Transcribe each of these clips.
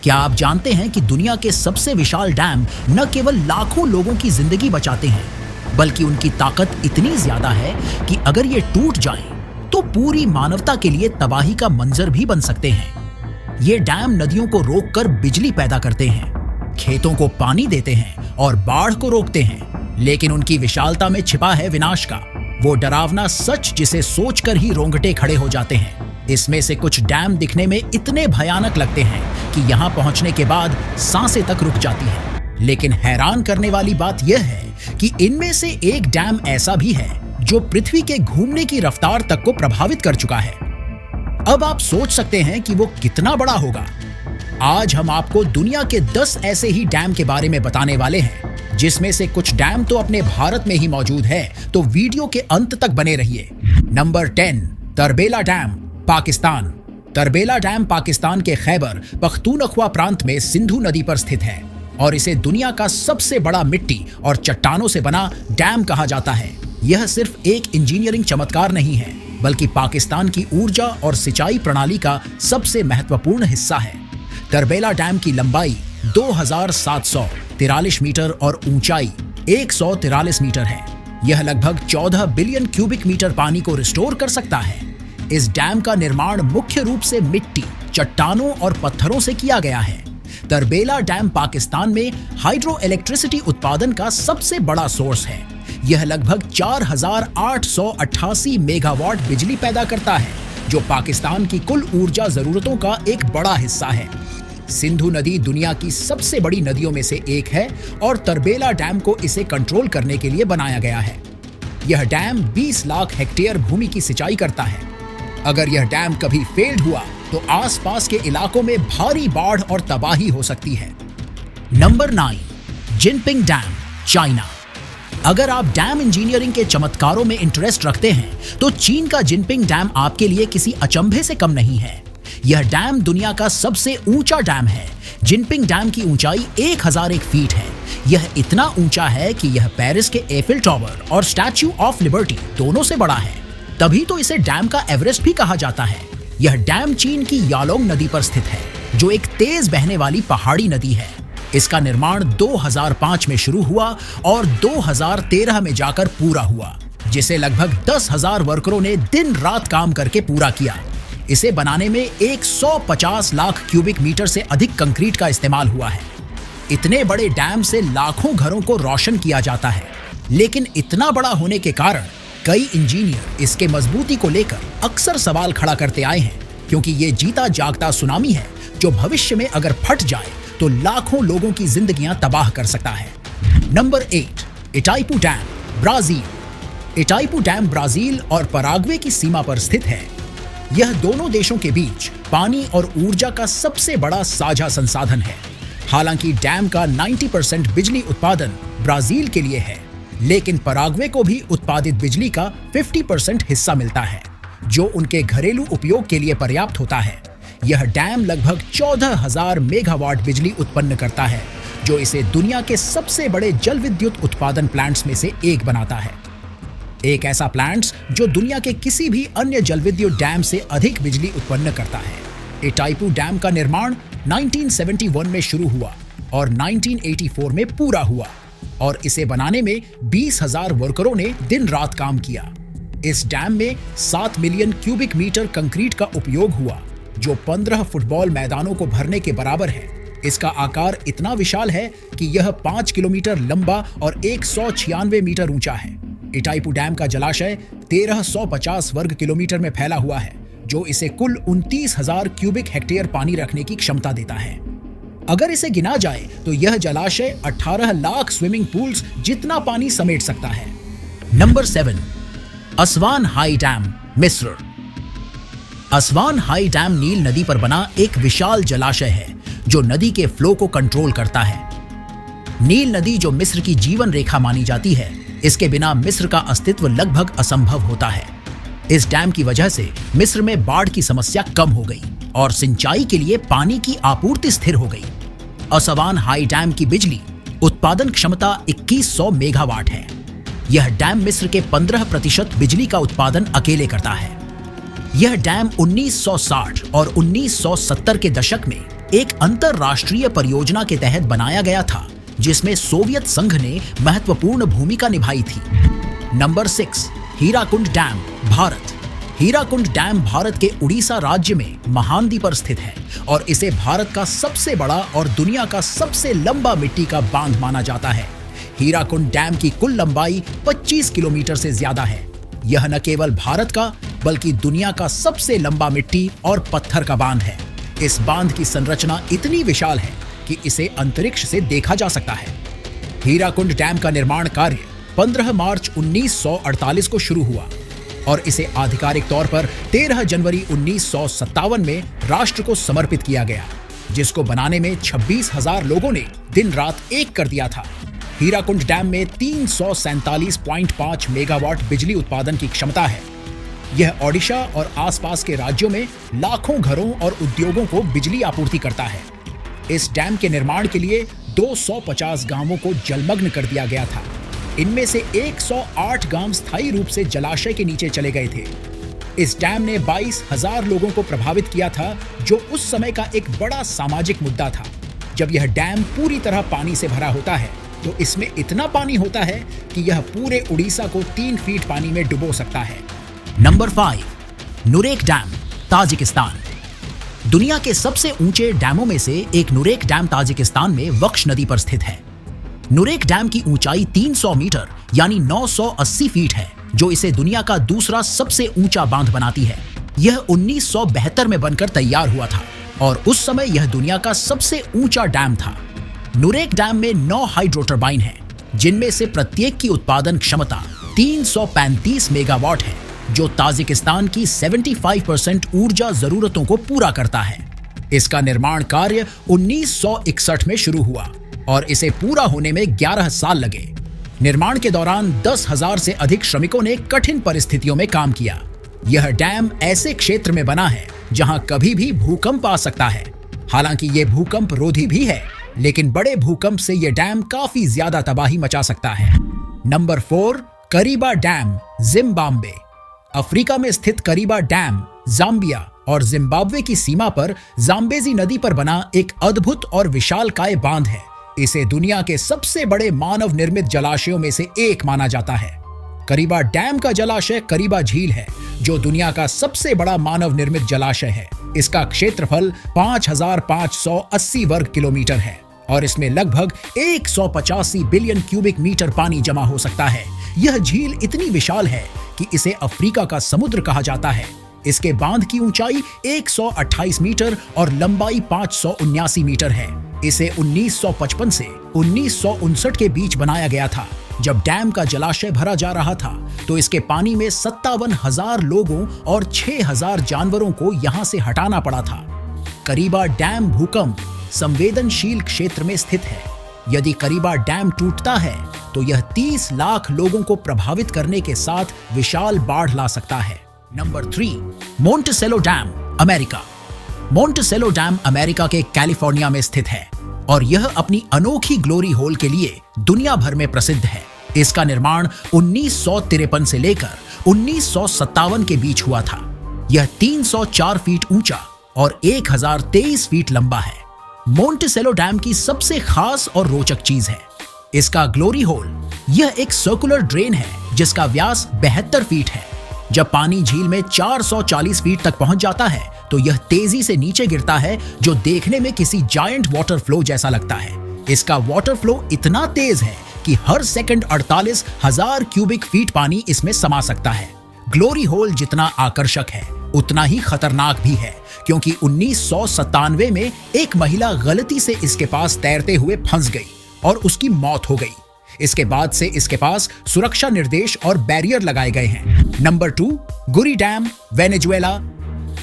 क्या आप जानते हैं कि दुनिया के सबसे विशाल डैम न केवल लाखों लोगों की जिंदगी बचाते हैं, बल्कि उनकी ताकत इतनी ज्यादा है कि अगर ये टूट जाएं, तो पूरी मानवता के लिए तबाही का मंजर भी बन सकते हैं। ये डैम नदियों को रोककर बिजली पैदा करते हैं, खेतों को पानी देते हैं और बाढ़ को रोकते हैं, लेकिन उनकी विशालता में छिपा है विनाश का वो डरावना सच जिसे सोचकर ही रोंगटे खड़े हो जाते हैं। इसमें से कुछ डैम दिखने में इतने भयानक लगते हैं कि यहाँ पहुंचने के बाद सांसें तक रुक जाती हैं। लेकिन हैरान करने वाली बात यह है कि इनमें से एक डैम ऐसा भी है जो पृथ्वी के घूमने की रफ्तार तक को प्रभावित कर चुका है। अब आप सोच सकते हैं कि वो कितना बड़ा होगा। आज हम आपको दुनिया के 10 ऐसे ही डैम के बारे में बताने वाले हैं, जिसमें से कुछ डैम तो अपने भारत में ही मौजूद है, तो वीडियो के अंत तक बने रहिए। Number 10, Tarbela dam, Pakistan. Tarbela dam Pakistan के खैबर पख्तूनख्वा प्रांत में सिंधु नदी पर स्थित है और इसे दुनिया का सबसे बड़ा मिट्टी और चट्टानों से बना डैम कहा जाता है। यह सिर्फ एक इंजीनियरिंग चमत्कार नहीं है, बल्कि पाकिस्तान की ऊर्जा और सिंचाई प्रणाली का सबसे महत्वपूर्ण हिस्सा है। तरबेला डैम की लंबाई 2743 मीटर और ऊंचाई 143 मीटर है। यह लगभग 14 बिलियन क्यूबिक मीटर पानी को रिस्टोर कर सकता है। इस डैम का निर्माण मुख्य रूप से मिट्टी, चट्टानों और पत्थरों से किया गया है। तरबेला डैम पाकिस्तान में हाइड्रो इलेक्ट्रिसिटी उत्पादन का सबसे बड़ा सोर्स है। यह लगभग 4888 मेगावाट बिजली पैदा करता है, जो पाकिस्तान की कुल ऊर्जा जरूरतों का एक बड़ा हिस्सा है। सिंधु नदी दुनिया की सबसे बड़ी नदियों में से एक है और तरबेला डैम को इसे कंट्रोल करने के लिए बनाया गया है। यह डैम 20 लाख हेक्टेयर भूमि की सिंचाई करता है। अगर यह डैम कभी फेल्ड हुआ तो आसपास के इलाकों में भारी बाढ़ और तबाही हो सकती है। Number 9, Jinping dam, China. अगर आप डैम इंजीनियरिंग के चमत्कारों में इंटरेस्ट रखते हैं, तो चीन का जिनपिंग डैम आपके लिए किसी अचंभे से कम नहीं है। यह डैम दुनिया का सबसे ऊंचा डैम है। जिनपिंग डैम की ऊंचाई 1001 फीट है। यह इतना ऊंचा है कि यह पेरिस के एफिल टावर और स्टैच्यू ऑफ लिबर्टी दोनों से बड़ा है। तभी तो इसे डैम का एवरेस्ट भी कहा जाता है। यह डैम चीन की यालोंग नदी पर स्थित है, जो एक तेज बहने वाली पहाड़ी नदी है। इसका निर्माण 2005 में शुरू हुआ और 2013 में जाकर पूरा हुआ, जिसे लगभग 10,000 वर्करों ने दिन रात काम करके पूरा किया। इसे बनाने में 150 लाख क्यूबिक मीटर से अधिक कंक्रीट का इस्तेमाल हुआ है। इतने बड़े डैम से लाखों घरों को रोशन किया जाता है, लेकिन इतना बड़ा होने के कारण कई इंजीनियर इसके मजबूती को लेकर अक्सर सवाल खड़ा करते आए हैं, क्योंकि ये जीता जागता सुनामी है जो भविष्य में अगर फट जाए तो लाखों लोगों की जिंदगियां तबाह कर सकता है। Number 8, Itaipu dam, Brazil. Itaipu dam Brazil और पराग्वे की सीमा पर स्थित है। यह दोनों देशों के बीच पानी और ऊर्जा का सबसे बड़ा साझा संसाधन है। हालांकि डैम का 90% बिजली उत्पादन ब्राजील के लिए है, लेकिन पराग्वे को भी उत्पादित बिजली का 50% हिस्सा मिलता है, जो उनके घरेलू उपयोग के लिए पर्याप्त होता है। यह डैम लगभग 14,000 मेगावाट बिजली उत्पन्न करता है, जो इसे दुनिया के सबसे बड़े जल विद्युत उत्पादन प्लांट्स में से एक बनाता है। एक ऐसा प्लांट्स जो दुनिया के किसी भी अन्य जल विद्युत डैम से अधिक बिजली उत्पन्न करता है। इटाइपू डैम का निर्माण 1971 में शुरू हुआ और 1984 में पूरा हुआ, और इसे बनाने में 20,000 वर्करों ने दिन रात काम किया। इस डैम में 7 मिलियन क्यूबिक मीटर कंक्रीट का उपयोग हुआ, जो 15 फुटबॉल मैदानों को भरने के बराबर है। इसका आकार इतना विशाल है कि यह 5 किलोमीटर लंबा और 196 मीटर ऊंचा है। इटाइपू डैम का जलाशय 1350 वर्ग किलोमीटर में फैला हुआ है, जो इसे कुल 29,000 क्यूबिक हेक्टेयर पानी रखने की क्षमता देता है। अगर इसे गिना जाए तो यह जलाशय 18 लाख स्विमिंग पूल्स जितना पानी समेट सकता है। नंबर 7, असवान हाई डैम, मिस्र। असवान हाई डैम नील नदी पर बना एक विशाल जलाशय है, जो नदी के फ्लो को कंट्रोल करता है। नील नदी, जो मिस्र की जीवन रेखा मानी जाती है, इसके बिना मिस्र का अस्तित्व लगभग असंभव होता है। इस डैम की वजह से मिस्र में बाढ़ की समस्या कम हो गई और सिंचाई के लिए पानी की आपूर्ति स्थिर हो गई। असवान हाई डैम की बिजली उत्पादन क्षमता 2100 मेगावाट है। यह डैम मिस्र के 15% बिजली का उत्पादन अकेले करता है। यह डैम 1960 और 1970 के दशक में एक अंतरराष्ट्रीय परियोजना के तहत बनाया गया था, जिसमें सोवियत संघ ने महत्वपूर्ण भूमिका निभाई थी। Number 6, Hirakud dam, Bharat. Hirakud dam Bharat के उड़ीसा राज्य में महानदी पर स्थित है और इसे भारत का सबसे बड़ा और दुनिया का सबसे लंबा मिट्टी का बांध माना जाता है। हीराकुंड डैम की कुल लंबाई 25 किलोमीटर से ज्यादा है। यह न केवल भारत का बल्कि दुनिया का सबसे लंबा मिट्टी और पत्थर का बांध है। इस बांध की संरचना इतनी विशाल है कि इसे अंतरिक्ष से देखा जा सकता है। हीराकुंड डैम का निर्माण कार्य 15 मार्च 1948 को शुरू हुआ और इसे आधिकारिक तौर पर 13 जनवरी 1957 में राष्ट्र को समर्पित किया गया, जिसको बनाने में 26,000 लोगों ने दिन रात एक कर दिया था। हीराकुंड डैम में 347.5 मेगावाट बिजली उत्पादन की क्षमता है। यह ओडिशा और आसपास के राज्यों में लाखों घरों और उद्योगों को बिजली आपूर्ति करता है। इस डैम के निर्माण के लिए 250 गांवों को जलमग्न कर दिया गया था। इनमें से 108 गांव स्थायी रूप से जलाशय के नीचे चले गए थे। इस डैम ने 22,000 लोगों को प्रभावित किया था, जो उस समय का एक बड़ा सामाजिक मुद्दा था। जब यह डैम पूरी तरह पानी से भरा होता है तो इसमें इतना पानी होता है कि यह पूरे उड़ीसा को 3 फीट पानी में डुबो सकता है। Number 5, Nurek dam, Tajikistan. दुनिया के सबसे ऊंचे डैमों में से एक नुरेक डैम ताजिकिस्तान में वक्श नदी पर स्थित है। नुरेक डैम की ऊंचाई 300 मीटर यानी 980 फीट है, जो इसे दुनिया का दूसरा सबसे ऊंचा बांध बनाती है। यह 1972 में बनकर तैयार हुआ था और उस समय यह दुनिया का सबसे ऊंचा डैम था। नुरेक डैम में 9 हाइड्रो टरबाइन हैं, जिनमें से प्रत्येक की उत्पादन क्षमता 335 मेगावाट है, जो ताजिकिस्तान की 75% ऊर्जा जरूरतों को पूरा करता है। इसका निर्माण कार्य 1961 में शुरू हुआ और इसे पूरा होने में 11 साल लगे। निर्माण के दौरान 10,000 से अधिक श्रमिकों ने कठिन परिस्थितियों में काम किया। यह डैम ऐसे क्षेत्र में बना है जहां कभी भी भूकंप आ सकता है। हालांकि ये भूकंप रोधी भी है, लेकिन बड़े भूकंप से यह डैम काफी ज्यादा तबाही मचा सकता है। Number 4, Kariba dam, Zimbabwe. Africa में स्थित करीबा डैम जाम्बिया और जिम्बाब्वे की सीमा पर जाम्बेजी नदी पर बना एक अद्भुत और विशालकाय बांध है। इसे दुनिया के सबसे बड़े मानव निर्मित जलाशयों में से एक माना जाता है। करीबा डैम का जलाशय करीबा झील है, जो दुनिया का सबसे बड़ा मानव निर्मित जलाशय है। इसका क्षेत्रफल 5,580 वर्ग किलोमीटर है और इसमें लगभग 185 बिलियन क्यूबिक मीटर पानी जमा हो सकता है। यह झील इतनी विशाल है कि इसे अफ्रीका का समुद्र कहा जाता है। इसके बांध की ऊंचाई 128 मीटर और लंबाई 579 मीटर है। इसे 1955 से 1959 के बीच बनाया गया था। जब डैम का जलाशय भरा जा रहा था तो इसके पानी में 57,000 लोगों और 6,000 जानवरों को यहां से हटाना पड़ा था। करीबा डैम भूकंप संवेदनशील क्षेत्र में स्थित है। यदि करीबा डैम टूटता है तो यह 30 लाख लोगों को प्रभावित करने के साथ विशाल बाढ़ ला सकता है। Number 3, Monticello dam, America. Monticello dam America के कैलिफोर्निया में स्थित है और यह अपनी अनोखी ग्लोरी होल के लिए दुनिया भर में प्रसिद्ध है। इसका निर्माण 1953 से लेकर 1957 के बीच हुआ था। यह 304 फीट ऊंचा और 1023 फीट लंबा है। मोंटेसेलो डैम की सबसे खास और रोचक चीज है इसका ग्लोरी होल। यह एक सर्कुलर ड्रेन है जिसका व्यास 72 फीट है। जब पानी झील में 440 फीट तक पहुंच जाता है तो यह तेजी से नीचे गिरता है, जो देखने में किसी जायंट वाटर फ्लो जैसा लगता है। इसका वाटर फ्लो इतना तेज है कि हर सेकंड 48,000 क्यूबिक फीट पानी इसमें समा सकता है। ग्लोरी होल जितना आकर्षक है उतना ही खतरनाक भी है, क्योंकि 1997 में एक महिला गलती से इसके पास तैरते हुए फंस गई और उसकी मौत हो गई। इसके बाद से इसके पास सुरक्षा निर्देश और बैरियर लगाए गए हैं। नंबर 2, गुरी डैम, वेनेजुएला।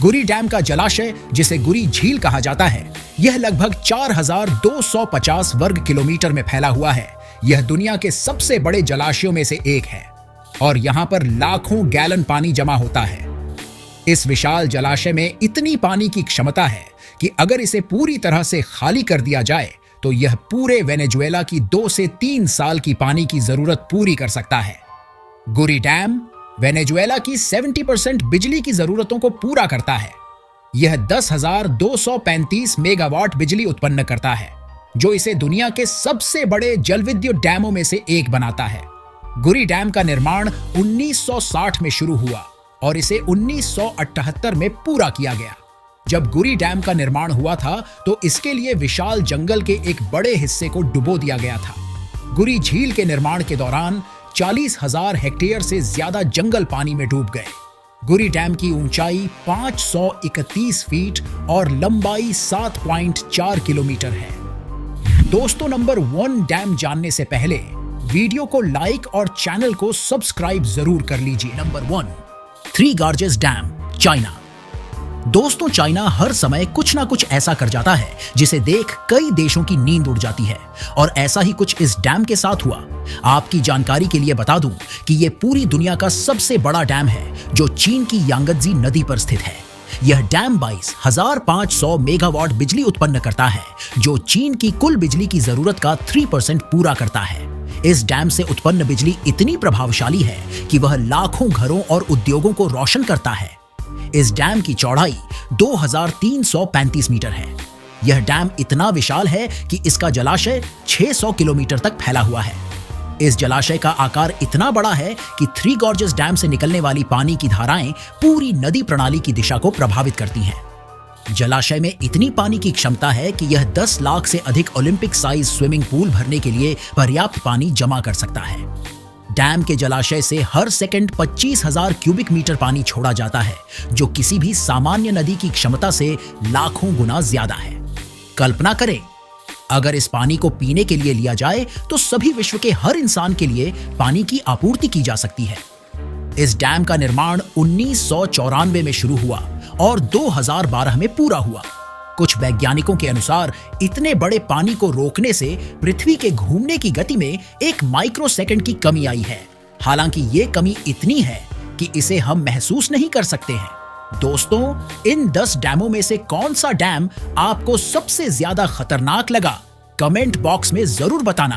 गुरी डैम का जलाशय, जिसे गुरी झील कहा जाता है, यह लगभग 4,250 वर्ग किलोमीटर में फैला हुआ है। यह दुनिया के सबसे बड़े जलाशयों में से एक है और यहाँ पर लाखों गैलन पानी जमा होता है। इस विशाल जलाशय में इतनी पानी की क्षमता है कि अगर इसे पूरी तरह से खाली कर दिया जाए तो यह पूरे वेनेजुएला की 2 से 3 साल की पानी की जरूरत पूरी कर सकता है। गुरी डैम वेनेजुएला की 70% बिजली की जरूरतों को पूरा करता है। यह 10,235 मेगावाट बिजली उत्पन्न करता है, जो इसे दुनिया के सबसे बड़े जलविद्युत डैमों में से एक बनाता है। गुरी डैम का निर्माण 1960 में शुरू हुआ और इसे 1978 में पूरा किया गया। जब गुरी डैम का निर्माण हुआ था तो इसके लिए विशाल जंगल के एक बड़े हिस्से को डुबो दिया गया था। गुरी झील के निर्माण के दौरान 40,000 हेक्टेयर से ज्यादा जंगल पानी में डूब गए। गुरी डैम की ऊंचाई 531 फीट और लंबाई 7.4 किलोमीटर है। दोस्तों, नंबर 1 डैम जानने से पहले वीडियो को लाइक और चैनल को सब्सक्राइब जरूर कर लीजिए। Number 1, three gorges dam, China. दोस्तों, चाइना हर समय कुछ ना कुछ ऐसा कर जाता है जिसे देख कई देशों की नींद उड़ जाती है, और ऐसा ही कुछ इस डैम के साथ हुआ। आपकी जानकारी के लिए बता दूं कि यह पूरी दुनिया का सबसे बड़ा डैम है जो चीन की यांगत्जी नदी पर स्थित है। यह डैम 22,500 मेगावाट बिजली उत्पन्न करता है, जो चीन की कुल बिजली की जरूरत का 3% पूरा करता है। इस डैम से उत्पन्न बिजली इतनी प्रभावशाली है कि वह लाखों घरों और उद्योगों को रोशन करता है। इस डैम की चौड़ाई 2,335 मीटर है। यह डैम इतना विशाल है कि इसका जलाशय 600 किलोमीटर तक फैला हुआ है। इस जलाशय का आकार इतना बड़ा है कि थ्री गॉर्जेस डैम से निकलने वाली पानी की धाराएं पूरी नदी प्रणाली की दिशा को प्रभावित करती हैं। जलाशय में इतनी पानी की क्षमता है कि यह 10 लाख से अधिक ओलंपिक साइज स्विमिंग पूल भरने के लिए पर्याप्त पानी जमा कर सकता है। डैम के जलाशय से हर सेकंड 25,000 क्यूबिक मीटर पानी छोड़ा जाता है, जो किसी भी सामान्य नदी की क्षमता से लाखों गुना ज्यादा है। कल्पना करें, अगर इस पानी को पीने के लिए लिया जाए तो सभी विश्व के हर इंसान के लिए पानी की आपूर्ति की जा सकती है। इस डैम का निर्माण 1994 में शुरू हुआ और 2012 में पूरा हुआ। कुछ वैज्ञानिकों के अनुसार इतने बड़े पानी को रोकने से पृथ्वी के घूमने की गति में 1 माइक्रोसेकंड की कमी आई है। हालांकि ये कमी इतनी है कि इसे हम महसूस नहीं कर सकते हैं। दोस्तों, इन 10 डैमों में से कौन सा डैम आपको सबसे ज्यादा खतरनाक लगा? कमेंट बॉक्स में जरूर बताना।